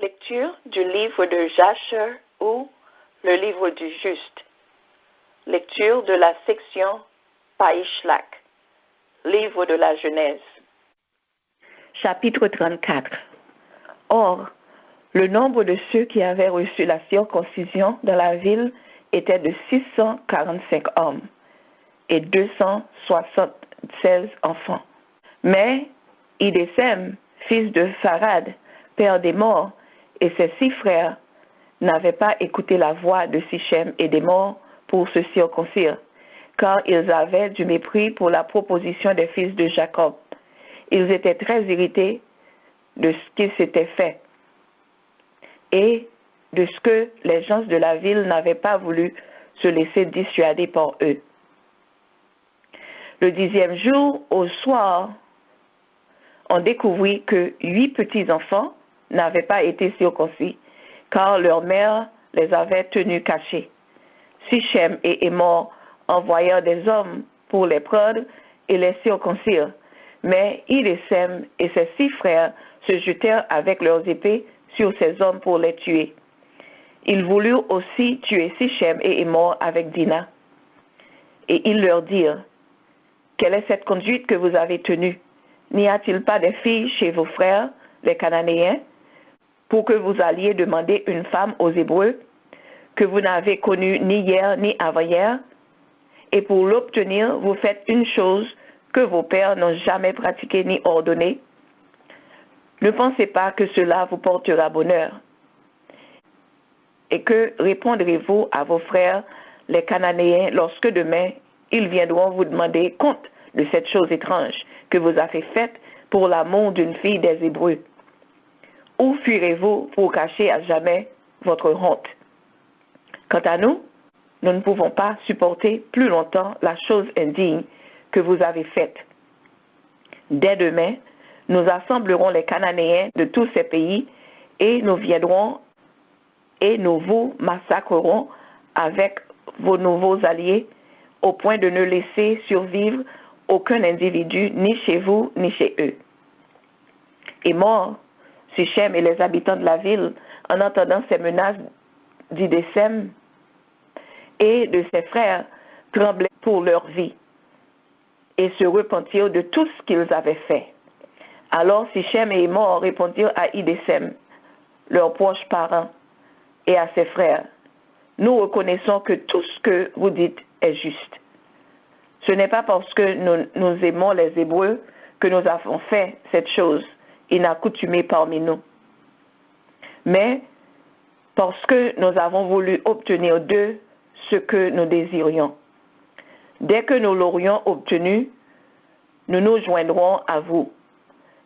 Lecture du livre de Jasher ou le livre du juste. Lecture de la section Païchlak, livre de la Genèse. Chapitre 34. Or, le nombre de ceux qui avaient reçu la circoncision dans la ville était de 645 hommes et 276 enfants. Mais Idésem, fils de Farad, père des morts, et ses 6 frères n'avaient pas écouté la voix de Sichem et des morts pour se circoncire, car ils avaient du mépris pour la proposition des fils de Jacob. Ils étaient très irrités de ce qui s'était fait et de ce que les gens de la ville n'avaient pas voulu se laisser dissuader par eux. Le 10e jour, au soir, on découvrit que 8 petits-enfants n'avaient pas été circoncis, car leur mère les avait tenus cachés. Sichem et Émor envoyèrent des hommes pour les prendre et les circoncire. Mais Idésem et ses 6 frères se jetèrent avec leurs épées sur ces hommes pour les tuer. Ils voulurent aussi tuer Sichem et Émor avec Dina. Et ils leur dirent, « Quelle est cette conduite que vous avez tenue? N'y a-t-il pas des filles chez vos frères, les Cananéens, pour que vous alliez demander une femme aux Hébreux, que vous n'avez connue ni hier ni avant-hier, et pour l'obtenir, vous faites une chose que vos pères n'ont jamais pratiquée ni ordonnée? Ne pensez pas que cela vous portera bonheur. Et que répondrez-vous à vos frères, les Cananéens, lorsque demain, ils viendront vous demander compte de cette chose étrange que vous avez faite pour l'amour d'une fille des Hébreux? Où fuirez-vous pour cacher à jamais votre honte? Quant à nous, nous ne pouvons pas supporter plus longtemps la chose indigne que vous avez faite. Dès demain, nous assemblerons les Cananéens de tous ces pays et nous viendrons et nous vous massacrerons avec vos nouveaux alliés au point de ne laisser survivre aucun individu ni chez vous ni chez eux. Et mort, Sichem et les habitants de la ville, en entendant ces menaces d'Idésem et de ses frères, tremblaient pour leur vie et se repentirent de tout ce qu'ils avaient fait. Alors Sichem et Émor répondirent à Idésem, leurs proches parents, et à ses frères, « Nous reconnaissons que tout ce que vous dites est juste. Ce n'est pas parce que nous aimons les Hébreux que nous avons fait cette chose inaccoutumée parmi nous, mais parce que nous avons voulu obtenir d'eux ce que nous désirions. Dès que nous l'aurions obtenu, nous nous joindrons à vous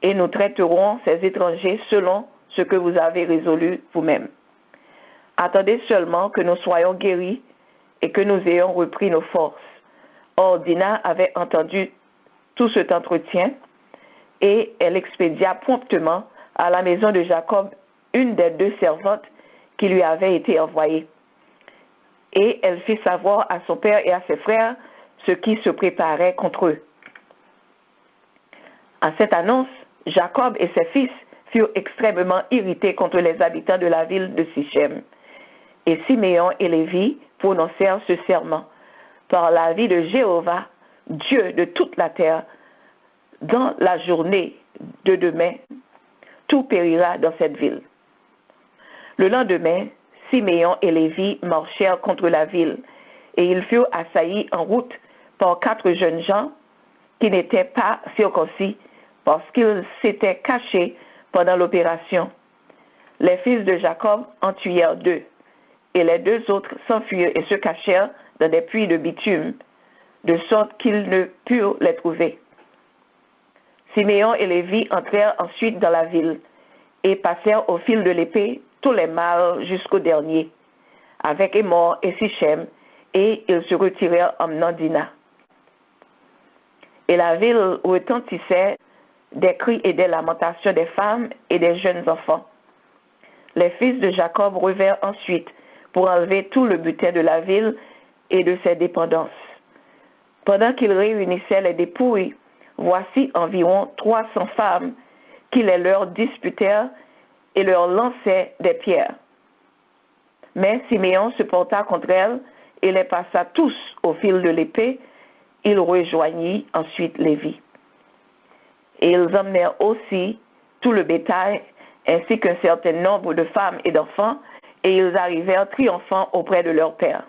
et nous traiterons ces étrangers selon ce que vous avez résolu vous-même. Attendez seulement que nous soyons guéris et que nous ayons repris nos forces. » Or, Dina avait entendu tout cet entretien et elle expédia promptement à la maison de Jacob une des 2 servantes qui lui avait été envoyée. Et elle fit savoir à son père et à ses frères ce qui se préparait contre eux. À cette annonce, Jacob et ses fils furent extrêmement irrités contre les habitants de la ville de Sichem. Et Siméon et Lévi prononcèrent ce serment. Par la vie de Jéhovah, Dieu de toute la terre, dans la journée de demain, tout périra dans cette ville. Le lendemain, Siméon et Lévi marchèrent contre la ville, et ils furent assaillis en route par 4 jeunes gens qui n'étaient pas circoncis parce qu'ils s'étaient cachés pendant l'opération. Les fils de Jacob en tuèrent 2, et les 2 autres s'enfuirent et se cachèrent dans des puits de bitume, de sorte qu'ils ne purent les trouver. Siméon et Lévi entrèrent ensuite dans la ville et passèrent au fil de l'épée tous les mâles jusqu'au dernier, avec Émor et Sichem, et ils se retirèrent emmenant Dina. Et la ville retentissait des cris et des lamentations des femmes et des jeunes enfants. Les fils de Jacob revinrent ensuite pour enlever tout le butin de la ville et de ses dépendances. Pendant qu'ils réunissaient les dépouilles, voici environ 300 femmes qui les leur disputèrent et leur lançait des pierres. Mais Siméon se porta contre elles et les passa tous au fil de l'épée. Il rejoignit ensuite Lévi. Et ils emmenèrent aussi tout le bétail, ainsi qu'un certain nombre de femmes et d'enfants, et ils arrivèrent triomphants auprès de leur père.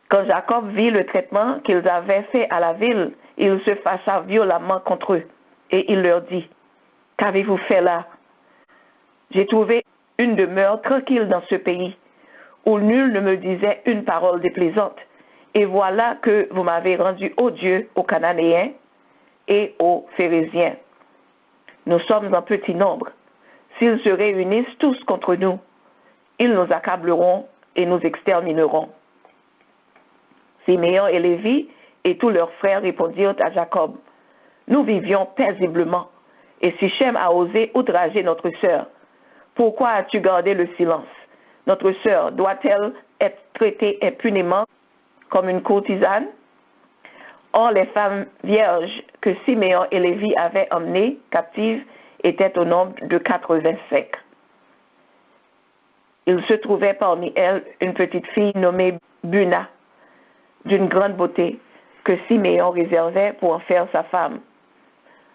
Quand Jacob vit le traitement qu'ils avaient fait à la ville, il se fâcha violemment contre eux, et il leur dit, « Qu'avez-vous fait là? J'ai trouvé une demeure tranquille dans ce pays, où nul ne me disait une parole déplaisante, et voilà que vous m'avez rendu odieux aux Cananéens et aux Phérésiens. Nous sommes en petit nombre. S'ils se réunissent tous contre nous, ils nous accableront et nous extermineront. » Siméon et Lévi et tous leurs frères répondirent à Jacob, « Nous vivions paisiblement, et Sichem a osé outrager notre sœur. Pourquoi as-tu gardé le silence? Notre sœur doit-elle être traitée impunément comme une courtisane? » Or, les femmes vierges que Siméon et Lévi avaient emmenées captives étaient au nombre de 85. Il se trouvait parmi elles une petite fille nommée Buna, d'une grande beauté, que Siméon réservait pour en faire sa femme.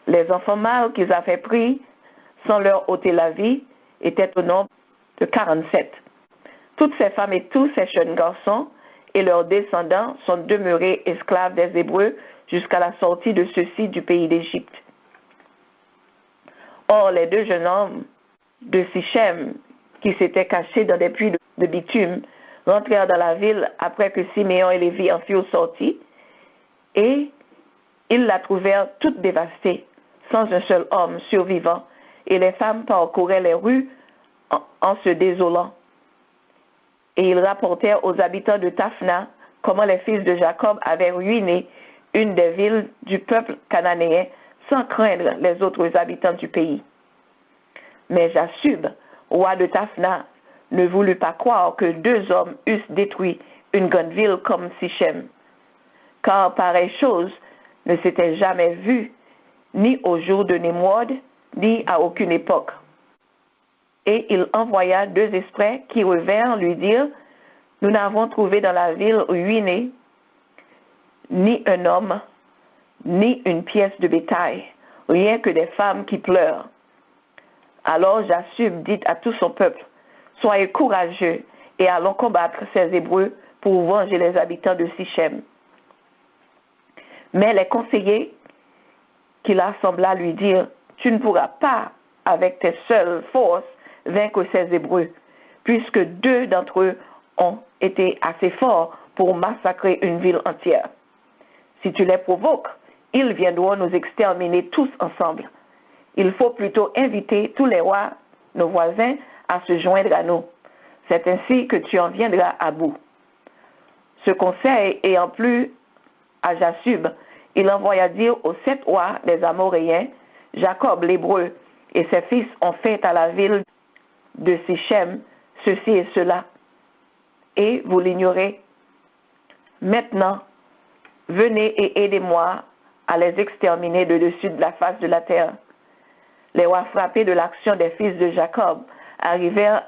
Les enfants mâles qu'ils avaient pris, sans leur ôter la vie, étaient au nombre de 47. Toutes ces femmes et tous ces jeunes garçons et leurs descendants sont demeurés esclaves des Hébreux jusqu'à la sortie de ceux-ci du pays d'Égypte. Or, les deux jeunes hommes de Sichem, qui s'étaient cachés dans des puits de bitume, rentrèrent dans la ville après que Siméon et Lévi en furent sortis, et ils la trouvèrent toute dévastée, sans un seul homme survivant, et les femmes parcouraient les rues en se désolant. Et ils rapportèrent aux habitants de Taphna comment les fils de Jacob avaient ruiné une des villes du peuple cananéen sans craindre les autres habitants du pays. Mais Jasub, roi de Taphna, ne voulut pas croire que deux hommes eussent détruit une grande ville comme Sichem, car pareille chose ne s'était jamais vue ni au jour de Nimrod, ni à aucune époque. Et il envoya deux esprits qui revinrent lui dire, « Nous n'avons trouvé dans la ville ruinée ni un homme, ni une pièce de bétail, rien que des femmes qui pleurent. » Alors Jasub dit à tout son peuple, « Soyez courageux et allons combattre ces Hébreux pour venger les habitants de Sichem. » Mais les conseillers qu'il assembla lui dirent, « Tu ne pourras pas, avec tes seules forces, vaincre ces Hébreux, puisque deux d'entre eux ont été assez forts pour massacrer une ville entière. Si tu les provoques, ils viendront nous exterminer tous ensemble. Il faut plutôt inviter tous les rois, nos voisins, à se joindre à nous. C'est ainsi que tu en viendras à bout. » Ce conseil ayant plu à Jasub, il envoya dire aux 7 rois des Amoréens, Jacob l'Hébreu et ses fils ont fait à la ville de Sichem ceci et cela, et vous l'ignorez. Maintenant, venez et aidez-moi à les exterminer de dessus de la face de la terre. Les rois frappés de l'action des fils de Jacob arrivèrent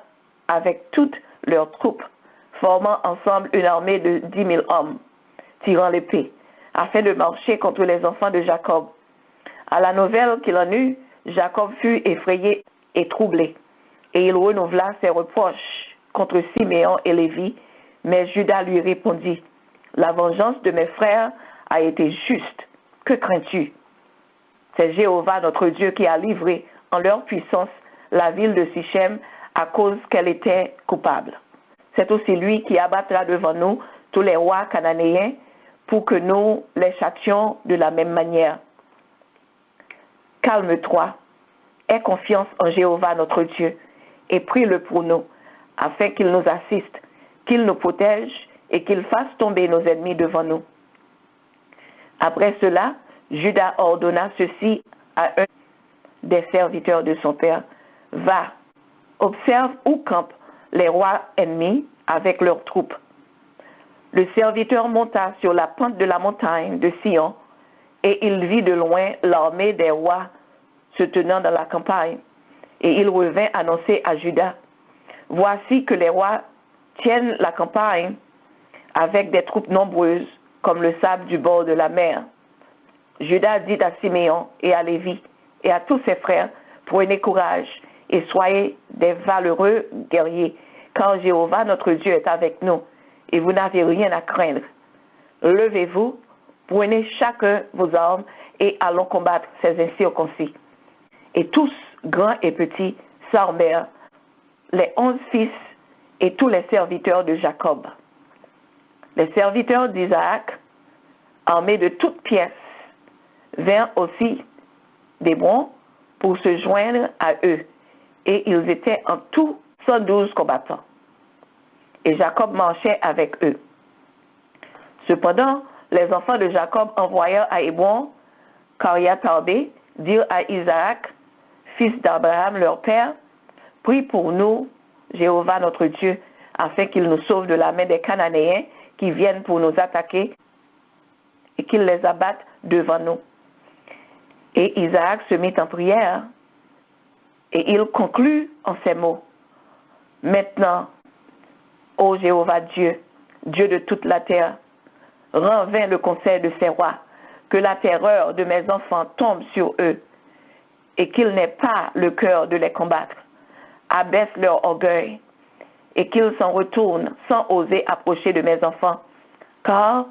avec toutes leurs troupes, formant ensemble une armée de 10 000 hommes, tirant l'épée, afin de marcher contre les enfants de Jacob. À la nouvelle qu'il en eut, Jacob fut effrayé et troublé, et il renouvela ses reproches contre Siméon et Lévi, mais Juda lui répondit, « La vengeance de mes frères a été juste. Que crains-tu? C'est Jéhovah notre Dieu qui a livré en leur puissance la ville de Sichem à cause qu'elle était coupable. C'est aussi lui qui abattra devant nous tous les rois cananéens pour que nous les châtions de la même manière. Calme-toi, aie confiance en Jéhovah notre Dieu et prie-le pour nous, afin qu'il nous assiste, qu'il nous protège et qu'il fasse tomber nos ennemis devant nous. » Après cela, Juda ordonna ceci à un des serviteurs de son père, « Va, observe où campent les rois ennemis avec leurs troupes. » Le serviteur monta sur la pente de la montagne de Sion, et il vit de loin l'armée des rois se tenant dans la campagne. Et il revint annoncer à Juda, voici que les rois tiennent la campagne avec des troupes nombreuses comme le sable du bord de la mer. Juda dit à Siméon et à Lévi et à tous ses frères, prenez courage et soyez des valeureux guerriers, car Jéhovah notre Dieu est avec nous et vous n'avez rien à craindre. Levez-vous, prenez chacun vos armes et allons combattre ces incirconcis. Et tous, grands et petits, s'armèrent, les 11 fils et tous les serviteurs de Jacob. Les serviteurs d'Isaac, armés de toutes pièces, vinrent aussi d'Hébron pour se joindre à eux, et ils étaient en tout 112 combattants. Et Jacob marchait avec eux. Cependant, les enfants de Jacob envoyèrent à Hébron, Kiriath-Arbé, dire à Isaac, fils d'Abraham leur père, prie pour nous, Jéhovah notre Dieu, afin qu'il nous sauve de la main des Cananéens qui viennent pour nous attaquer et qu'il les abatte devant nous. Et Isaac se mit en prière et il conclut en ces mots. Maintenant, ô Jéhovah Dieu, Dieu de toute la terre, rends vain le conseil de ces rois, que la terreur de mes enfants tombe sur eux et qu'ils n'aient pas le cœur de les combattre. Abaisse leur orgueil et qu'ils s'en retournent sans oser approcher de mes enfants, car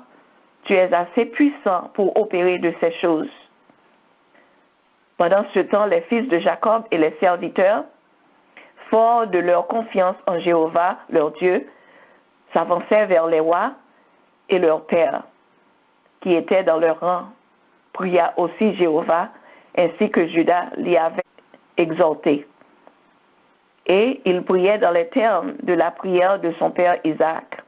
tu es assez puissant pour opérer de ces choses. Pendant ce temps, les fils de Jacob et les serviteurs, forts de leur confiance en Jéhovah, leur Dieu, s'avançaient vers les rois et leurs pères, qui étaient dans leur rang, pria aussi Jéhovah, ainsi que Juda l'y avait exhorté. Et il priait dans les termes de la prière de son père Isaac.